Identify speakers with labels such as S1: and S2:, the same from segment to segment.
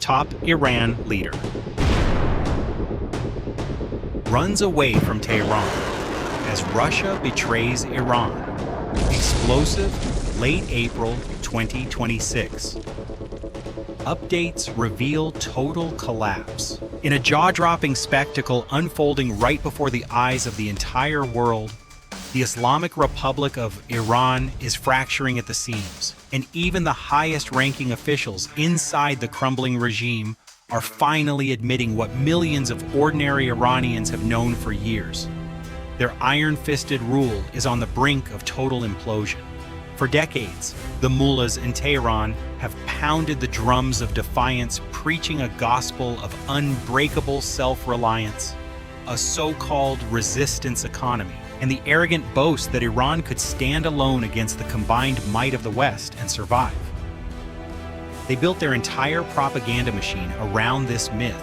S1: top Iran leader, runs away from Tehran as Russia betrays Iran. Explosive, late April 2026. Updates reveal total collapse. In a jaw-dropping spectacle unfolding right before the eyes of the entire world, the Islamic Republic of Iran is fracturing at the seams, and even the highest-ranking officials inside the crumbling regime are finally admitting what millions of ordinary Iranians have known for years. Their iron-fisted rule is on the brink of total implosion. For decades, the mullahs in Tehran have pounded the drums of defiance, preaching a gospel of unbreakable self-reliance, a so-called resistance economy, and the arrogant boast that Iran could stand alone against the combined might of the West and survive. They built their entire propaganda machine around this myth,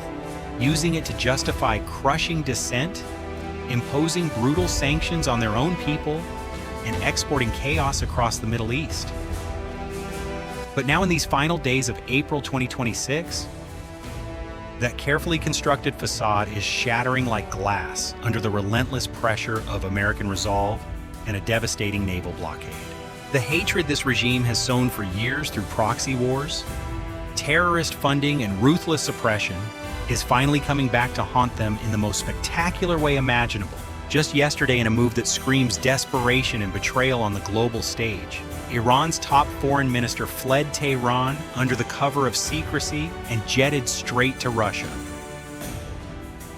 S1: using it to justify crushing dissent, imposing brutal sanctions on their own people, and exporting chaos across the Middle East. But now in these final days of April 2026, that carefully constructed facade is shattering like glass under the relentless pressure of American resolve and a devastating naval blockade. The hatred this regime has sown for years through proxy wars, terrorist funding, and ruthless suppression is finally coming back to haunt them in the most spectacular way imaginable. Just yesterday, in a move that screams desperation and betrayal on the global stage, Iran's top foreign minister fled Tehran under the cover of secrecy and jetted straight to Russia.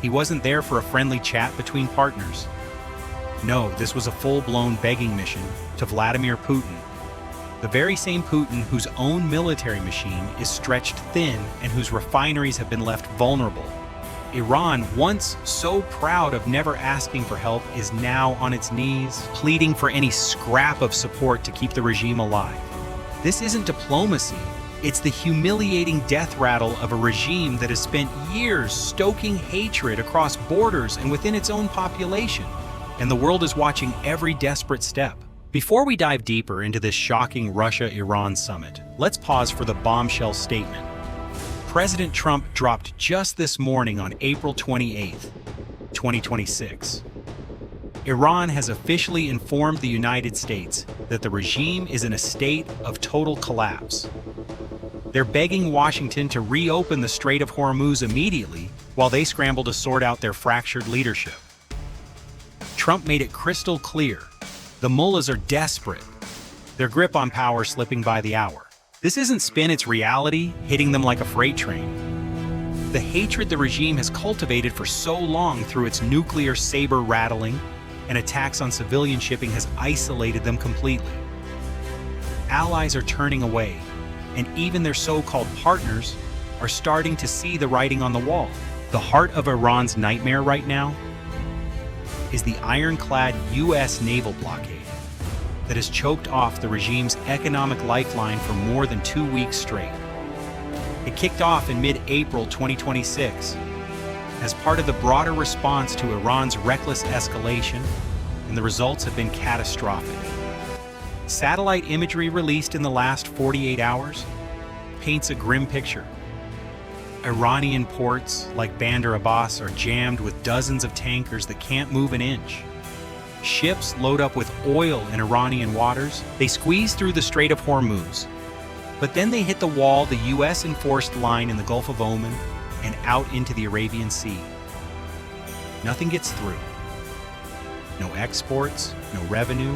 S1: He wasn't there for a friendly chat between partners. No, this was a full-blown begging mission to Vladimir Putin, the very same Putin whose own military machine is stretched thin and whose refineries have been left vulnerable. Iran, once so proud of never asking for help, is now on its knees, pleading for any scrap of support to keep the regime alive. This isn't diplomacy. It's the humiliating death rattle of a regime that has spent years stoking hatred across borders and within its own population. And the world is watching every desperate step. Before we dive deeper into this shocking Russia-Iran summit, let's pause for the bombshell statement President Trump dropped just this morning on April 28, 2026. Iran has officially informed the United States that the regime is in a state of total collapse. They're begging Washington to reopen the Strait of Hormuz immediately while they scramble to sort out their fractured leadership. Trump made it crystal clear. The mullahs are desperate, their grip on power slipping by the hour. This isn't spin, it's reality, hitting them like a freight train. The hatred the regime has cultivated for so long through its nuclear saber rattling and attacks on civilian shipping has isolated them completely. Allies are turning away, and even their so-called partners are starting to see the writing on the wall. The heart of Iran's nightmare right now is the ironclad U.S. naval blockade that has choked off the regime's economic lifeline for more than 2 weeks straight. It kicked off in mid-April 2026 as part of the broader response to Iran's reckless escalation, and the results have been catastrophic. Satellite imagery released in the last 48 hours paints a grim picture. Iranian ports like Bandar Abbas are jammed with dozens of tankers that can't move an inch. Ships load up with oil in Iranian waters. They squeeze through the Strait of Hormuz. But then they hit the wall, the U.S. enforced line in the Gulf of Oman, and out into the Arabian Sea. Nothing gets through. No exports, no revenue,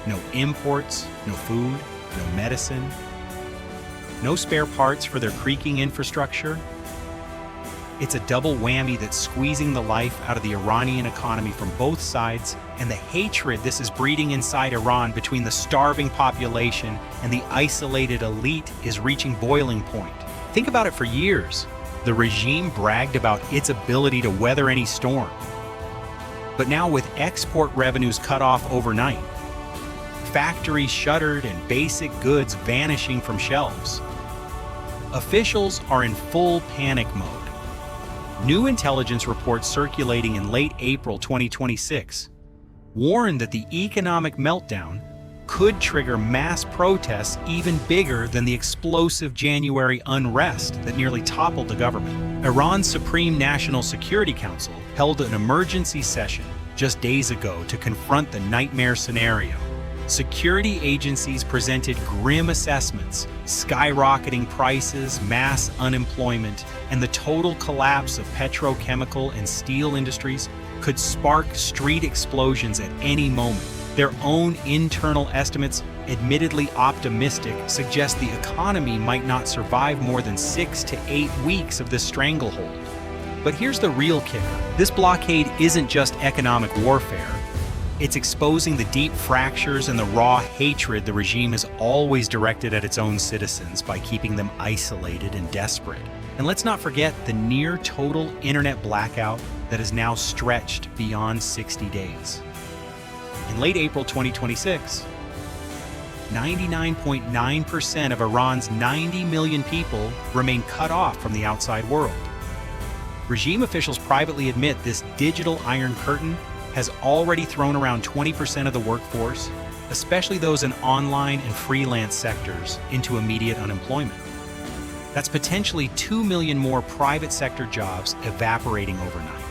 S1: no imports, no food, no medicine, no spare parts for their creaking infrastructure. It's a double whammy that's squeezing the life out of the Iranian economy from both sides, and the hatred this is breeding inside Iran between the starving population and the isolated elite is reaching boiling point. Think about it. For years, the regime bragged about its ability to weather any storm. But now, with export revenues cut off overnight, factories shuttered and basic goods vanishing from shelves, officials are in full panic mode. New intelligence reports circulating in late April 2026 warned that the economic meltdown could trigger mass protests even bigger than the explosive January unrest that nearly toppled the government. Iran's Supreme National Security Council held an emergency session just days ago to confront the nightmare scenario. Security agencies presented grim assessments: skyrocketing prices, mass unemployment, and the total collapse of petrochemical and steel industries could spark street explosions at any moment. Their own internal estimates, admittedly optimistic, suggest the economy might not survive more than 6 to 8 weeks of this stranglehold. But here's the real kicker. This blockade isn't just economic warfare. It's exposing the deep fractures and the raw hatred the regime has always directed at its own citizens by keeping them isolated and desperate. And let's not forget the near-total internet blackout that is now stretched beyond 60 days. In late April 2026, 99.9% of Iran's 90 million people remain cut off from the outside world. Regime officials privately admit this digital iron curtain has already thrown around 20% of the workforce, especially those in online and freelance sectors, into immediate unemployment. That's potentially 2 million more private sector jobs evaporating overnight.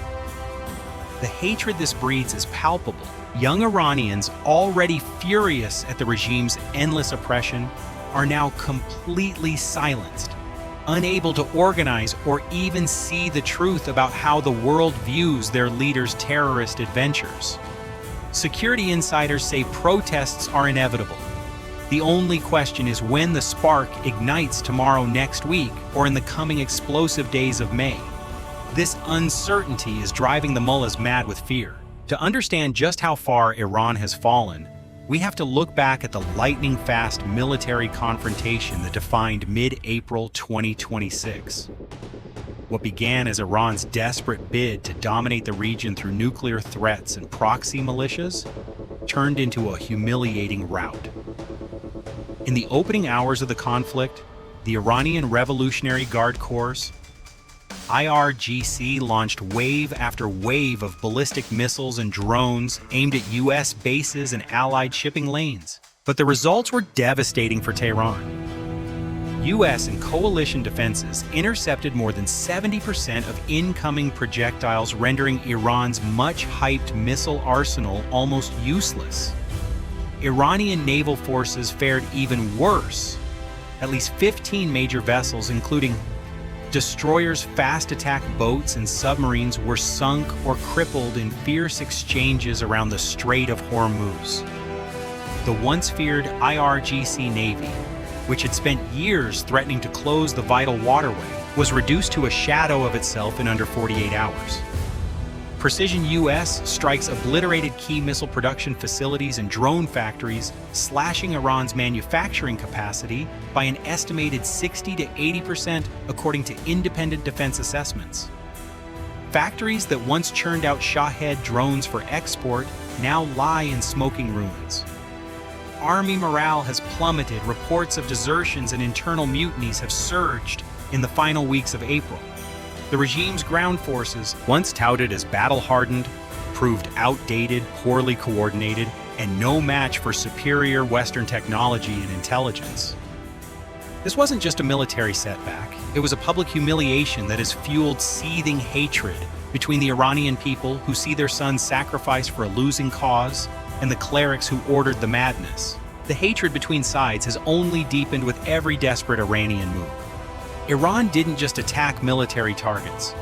S1: The hatred this breeds is palpable. Young Iranians, already furious at the regime's endless oppression, are now completely silenced, unable to organize or even see the truth about how the world views their leaders' terrorist adventures. Security insiders say protests are inevitable. The only question is when the spark ignites tomorrow, next week, or in the coming explosive days of May. This uncertainty is driving the mullahs mad with fear. To understand just how far Iran has fallen, we have to look back at the lightning-fast military confrontation that defined mid-April 2026. What began as Iran's desperate bid to dominate the region through nuclear threats and proxy militias turned into a humiliating rout. In the opening hours of the conflict, the Iranian Revolutionary Guard Corps, IRGC, launched wave after wave of ballistic missiles and drones aimed at U.S. bases and allied shipping lanes. But the results were devastating for Tehran. U.S. and coalition defenses intercepted more than 70% of incoming projectiles, rendering Iran's much-hyped missile arsenal almost useless. Iranian naval forces fared even worse. At least 15 major vessels, including destroyers, fast attack boats, and submarines, were sunk or crippled in fierce exchanges around the Strait of Hormuz. The once feared IRGC Navy, which had spent years threatening to close the vital waterway, was reduced to a shadow of itself in under 48 hours. Precision U.S. strikes obliterated key missile production facilities and drone factories, slashing Iran's manufacturing capacity by an estimated 60 to 80%, according to independent defense assessments. Factories that once churned out Shahed drones for export now lie in smoking ruins. Army morale has plummeted. Reports of desertions and internal mutinies have surged in the final weeks of April. The regime's ground forces, once touted as battle-hardened, proved outdated, poorly coordinated, and no match for superior Western technology and intelligence. This wasn't just a military setback, it was a public humiliation that has fueled seething hatred between the Iranian people, who see their sons sacrificed for a losing cause, and the clerics who ordered the madness. The hatred between sides has only deepened with every desperate Iranian move. Iran didn't just attack military targets.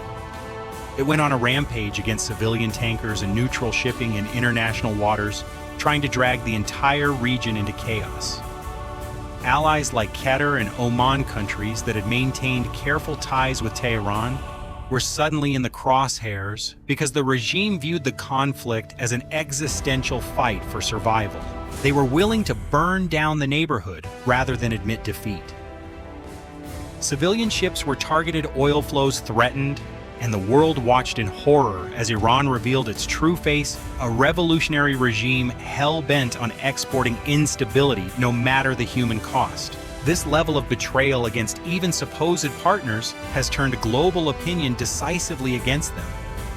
S1: It went on a rampage against civilian tankers and neutral shipping in international waters, trying to drag the entire region into chaos. Allies like Qatar and Oman, countries that had maintained careful ties with Tehran, were suddenly in the crosshairs because the regime viewed the conflict as an existential fight for survival. They were willing to burn down the neighborhood rather than admit defeat. Civilian ships were targeted, oil flows threatened, and the world watched in horror as Iran revealed its true face, a revolutionary regime hell-bent on exporting instability no matter the human cost. This level of betrayal against even supposed partners has turned global opinion decisively against them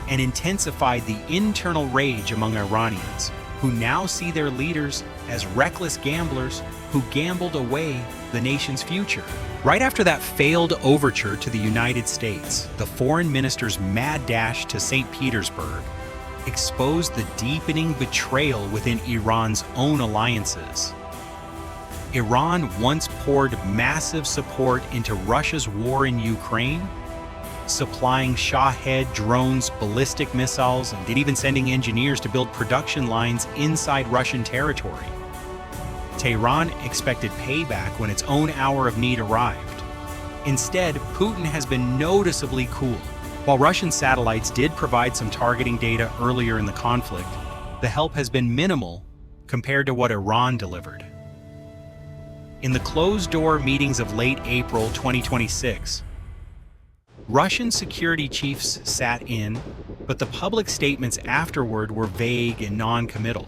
S1: and intensified the internal rage among Iranians. who now see their leaders as reckless gamblers who gambled away the nation's future. Right after that failed overture to the United States, the foreign minister's mad dash to St. Petersburg exposed the deepening betrayal within Iran's own alliances. Iran once poured massive support into Russia's war in Ukraine, supplying Shahed drones, ballistic missiles, and even sending engineers to build production lines inside Russian territory. Tehran expected payback when its own hour of need arrived. Instead, Putin has been noticeably cool. While Russian satellites did provide some targeting data earlier in the conflict, the help has been minimal compared to what Iran delivered. In the closed-door meetings of late April 2026, Russian security chiefs sat in, but the public statements afterward were vague and non-committal.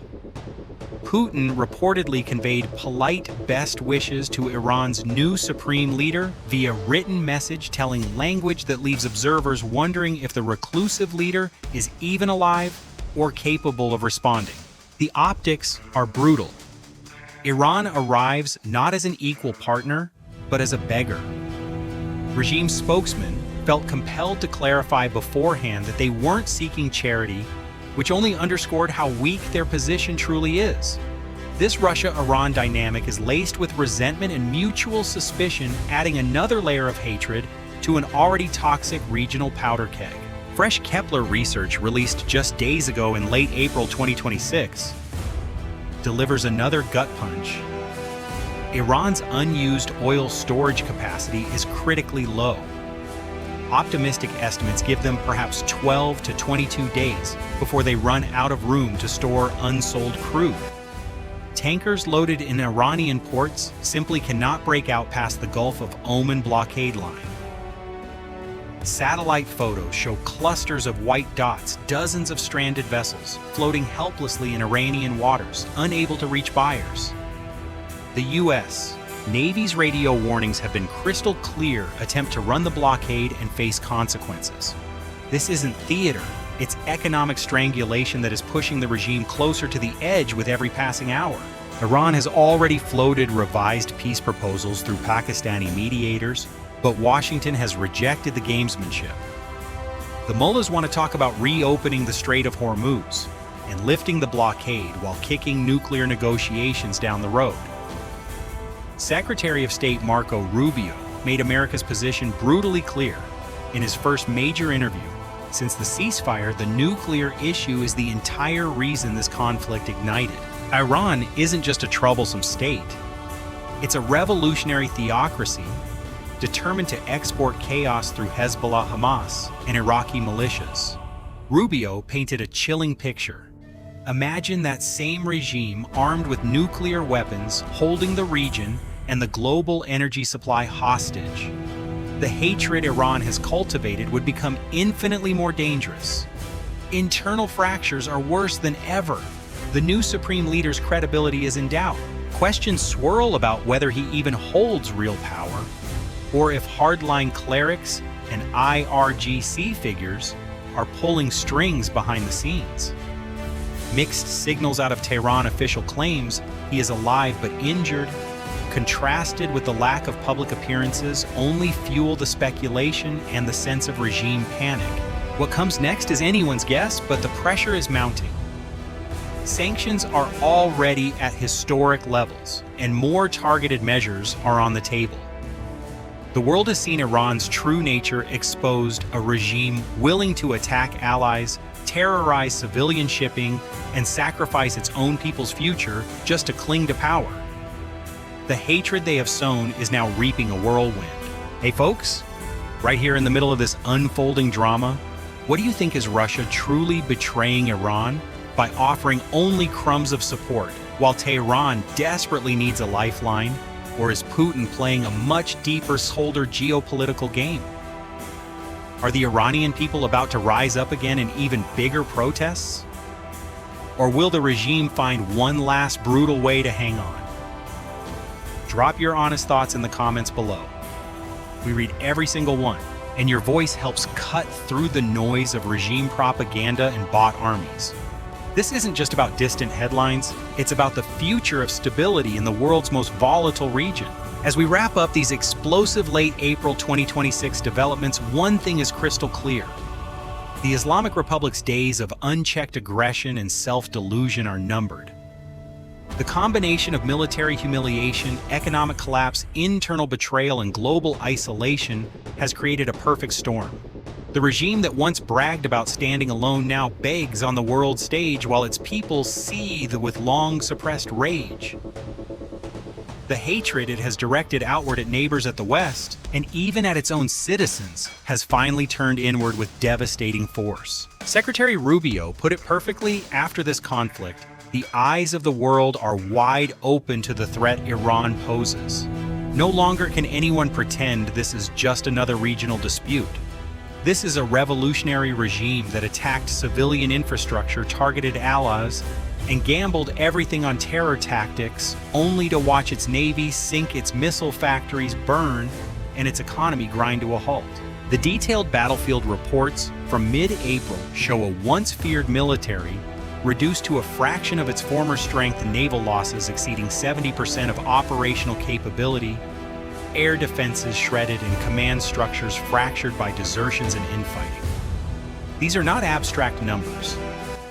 S1: Putin reportedly conveyed polite best wishes to Iran's new supreme leader via written message telling language that leaves observers wondering if the reclusive leader is even alive or capable of responding. The optics are brutal. Iran arrives not as an equal partner, but as a beggar. Regime spokesman felt compelled to clarify beforehand that they weren't seeking charity, which only underscored how weak their position truly is. This Russia-Iran dynamic is laced with resentment and mutual suspicion, adding another layer of hatred to an already toxic regional powder keg. Fresh Kepler research released just days ago in late April 2026 delivers another gut punch. Iran's unused oil storage capacity is critically low. Optimistic estimates give them perhaps 12 to 22 days before they run out of room to store unsold crude. Tankers loaded in Iranian ports simply cannot break out past the Gulf of Oman blockade line. Satellite photos show clusters of white dots, dozens of stranded vessels, floating helplessly in Iranian waters, unable to reach buyers. The U.S. Navy's radio warnings have been crystal clear attempt to run the blockade and face consequences. This isn't theater, it's economic strangulation that is pushing the regime closer to the edge with every passing hour. Iran has already floated revised peace proposals through Pakistani mediators, but Washington has rejected the gamesmanship. The mullahs want to talk about reopening the Strait of Hormuz and lifting the blockade while kicking nuclear negotiations down the road. Secretary of State Marco Rubio made America's position brutally clear in his first major interview. Since the ceasefire, the nuclear issue is the entire reason this conflict ignited. Iran isn't just a troublesome state. It's a revolutionary theocracy determined to export chaos through Hezbollah, Hamas, and Iraqi militias. Rubio painted a chilling picture. Imagine that same regime armed with nuclear weapons holding the region and the global energy supply hostage. The hatred Iran has cultivated would become infinitely more dangerous. Internal fractures are worse than ever. The new supreme leader's credibility is in doubt. Questions swirl about whether he even holds real power, or if hardline clerics and IRGC figures are pulling strings behind the scenes. Mixed signals out of Tehran official claims he is alive but injured, contrasted with the lack of public appearances, only fuel the speculation and the sense of regime panic. What comes next is anyone's guess, but the pressure is mounting. Sanctions are already at historic levels, and more targeted measures are on the table. The world has seen Iran's true nature exposed, a regime willing to attack allies, terrorize civilian shipping, and sacrifice its own people's future just to cling to power. The hatred they have sown is now reaping a whirlwind. Hey folks, right here in the middle of this unfolding drama, what do you think is Russia truly betraying Iran by offering only crumbs of support, while Tehran desperately needs a lifeline? Or is Putin playing a much deeper shoulder geopolitical game? Are the Iranian people about to rise up again in even bigger protests? Or will the regime find one last brutal way to hang on? Drop your honest thoughts in the comments below. We read every single one, and your voice helps cut through the noise of regime propaganda and bot armies. This isn't just about distant headlines, it's about the future of stability in the world's most volatile region. As we wrap up these explosive late April 2026 developments, one thing is crystal clear. The Islamic Republic's days of unchecked aggression and self-delusion are numbered. The combination of military humiliation, economic collapse, internal betrayal, and global isolation has created a perfect storm. The regime that once bragged about standing alone now begs on the world stage while its people seethe with long-suppressed rage. The hatred it has directed outward at neighbors at the West, and even at its own citizens, has finally turned inward with devastating force. Secretary Rubio put it perfectly after this conflict: the eyes of the world are wide open to the threat Iran poses. No longer can anyone pretend this is just another regional dispute. This is a revolutionary regime that attacked civilian infrastructure, targeted allies, and gambled everything on terror tactics, only to watch its navy sink, its missile factories burn, and its economy grind to a halt. The detailed battlefield reports from mid-April show a once-feared military reduced to a fraction of its former strength and naval losses exceeding 70% of operational capability, air defenses shredded, and command structures fractured by desertions and infighting. These are not abstract numbers.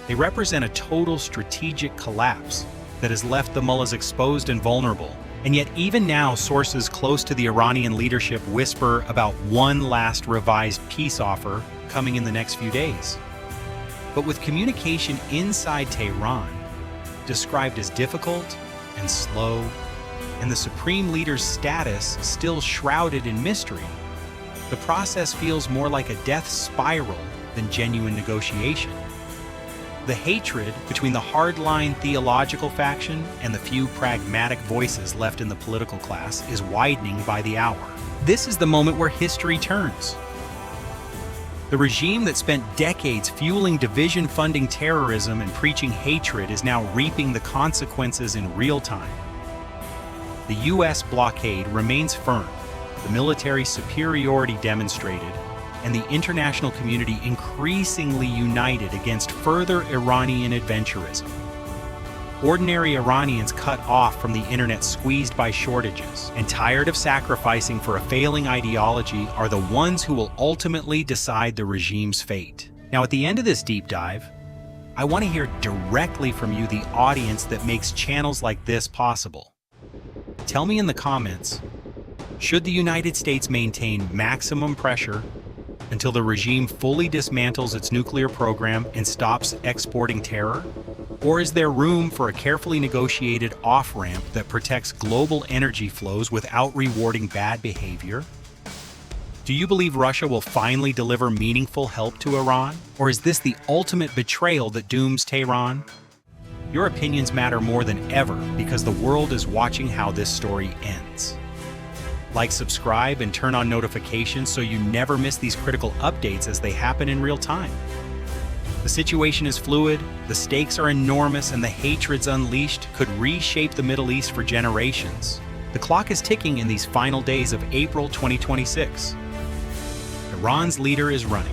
S1: They represent a total strategic collapse that has left the mullahs exposed and vulnerable. And yet even now, sources close to the Iranian leadership whisper about one last revised peace offer coming in the next few days. But with communication inside Tehran described as difficult and slow, and the supreme leader's status still shrouded in mystery, the process feels more like a death spiral than genuine negotiation. The hatred between the hardline theological faction and the few pragmatic voices left in the political class is widening by the hour. This is the moment where history turns. The regime that spent decades fueling division, funding terrorism, and preaching hatred is now reaping the consequences in real time. The U.S. blockade remains firm, the military superiority demonstrated, and the international community increasingly united against further Iranian adventurism. Ordinary Iranians cut off from the internet, squeezed by shortages, and tired of sacrificing for a failing ideology are the ones who will ultimately decide the regime's fate. Now, at the end of this deep dive, I want to hear directly from you, the audience that makes channels like this possible. Tell me in the comments, should the United States maintain maximum pressure until the regime fully dismantles its nuclear program and stops exporting terror? Or is there room for a carefully negotiated off-ramp that protects global energy flows without rewarding bad behavior? Do you believe Russia will finally deliver meaningful help to Iran? Or is this the ultimate betrayal that dooms Tehran? Your opinions matter more than ever because the world is watching how this story ends. Like, subscribe, and turn on notifications so you never miss these critical updates as they happen in real time. The situation is fluid, the stakes are enormous, and the hatreds unleashed could reshape the Middle East for generations. The clock is ticking in these final days of April 2026. Iran's leader is running.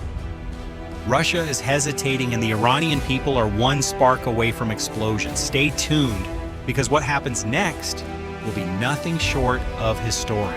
S1: Russia is hesitating, and the Iranian people are one spark away from explosion. Stay tuned, because what happens next will be nothing short of historic.